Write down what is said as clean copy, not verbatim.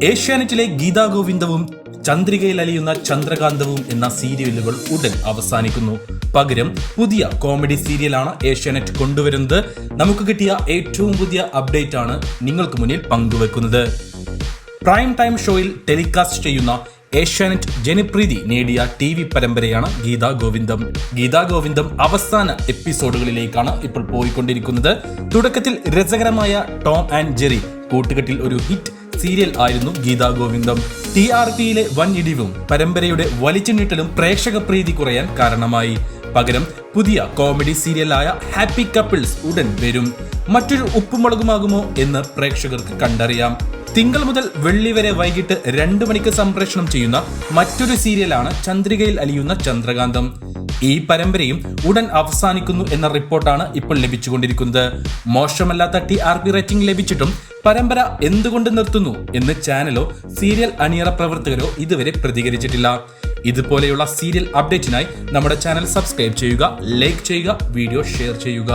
ഏഷ്യാനെറ്റിലെ ഗീതാ ഗോവിന്ദവും ചന്ദ്രികയിൽ അലിയുന്ന ചന്ദ്രകാന്തവും എന്ന സീരിയലുകൾ ഉടൻ അവസാനിക്കുന്നു. പകരം പുതിയ കോമഡി സീരിയലാണ് ഏഷ്യാനെറ്റ് കൊണ്ടുവരുന്നത്. നമുക്ക് കിട്ടിയ ഏറ്റവും പുതിയ അപ്ഡേറ്റ് ആണ് നിങ്ങൾക്ക് മുന്നിൽ പങ്കുവെക്കുന്നത്. പ്രൈം ടൈം ഷോയിൽ ടെലികാസ്റ്റ് ചെയ്യുന്ന ഏഷ്യാനെറ്റ് ജനപ്രീതി നേടിയ TV പരമ്പരയാണ് ഗീതാ ഗോവിന്ദം. ഗീതാ ഗോവിന്ദം അവസാന എപ്പിസോഡുകളിലേക്കാണ് ഇപ്പോൾ പോയിക്കൊണ്ടിരിക്കുന്നത്. തുടക്കത്തിൽ രസകരമായ ടോം ആൻഡ് ജെറി കൂട്ടുകെട്ടിൽ ഒരു ഹിറ്റ് സീരിയൽ ആയിരുന്നു ഗീതാ ഗോവിന്ദം. TRPയിലെ വൻ ഇടിവും പരമ്പരയുടെ വലിച്ചു നീട്ടലും പ്രേക്ഷക പ്രീതി കുറയാൻ കാരണമായി. പകരം പുതിയ കോമഡി സീരിയലായ ഹാപ്പി കപ്പിൾസ് ഉടൻ വരും. മറ്റൊരു ഉപ്പുമുളകുമാകുമോ എന്ന് പ്രേക്ഷകർക്ക് കണ്ടറിയാം. തിങ്കൾ മുതൽ വെള്ളി വരെ വൈകിട്ട് 2 മണിക്ക് സംപ്രേഷണം ചെയ്യുന്ന മറ്റൊരു സീരിയലാണ് ചന്ദ്രികയിൽ അലിയുന്ന ചന്ദ്രകാന്തം. ഈ പരമ്പരയും ഉടൻ അവസാനിക്കുന്നു എന്ന റിപ്പോർട്ടാണ് ഇപ്പോൾ ലഭിച്ചുകൊണ്ടിരിക്കുന്നത്. മോശമല്ലാത്ത TRP റേറ്റിംഗ് ലഭിച്ചിട്ടും പരമ്പര എന്തുകൊണ്ട് നിർത്തുന്നു എന്ന് ചാനലോ സീരിയൽ അണിയറ പ്രവർത്തകരോ ഇതുവരെ പ്രതികരിച്ചിട്ടില്ല. ഇതുപോലെയുള്ള സീരിയൽ അപ്ഡേറ്റിനായി നമ്മുടെ ചാനൽ സബ്സ്ക്രൈബ് ചെയ്യുക, ലൈക്ക് ചെയ്യുക, വീഡിയോ ഷെയർ ചെയ്യുക.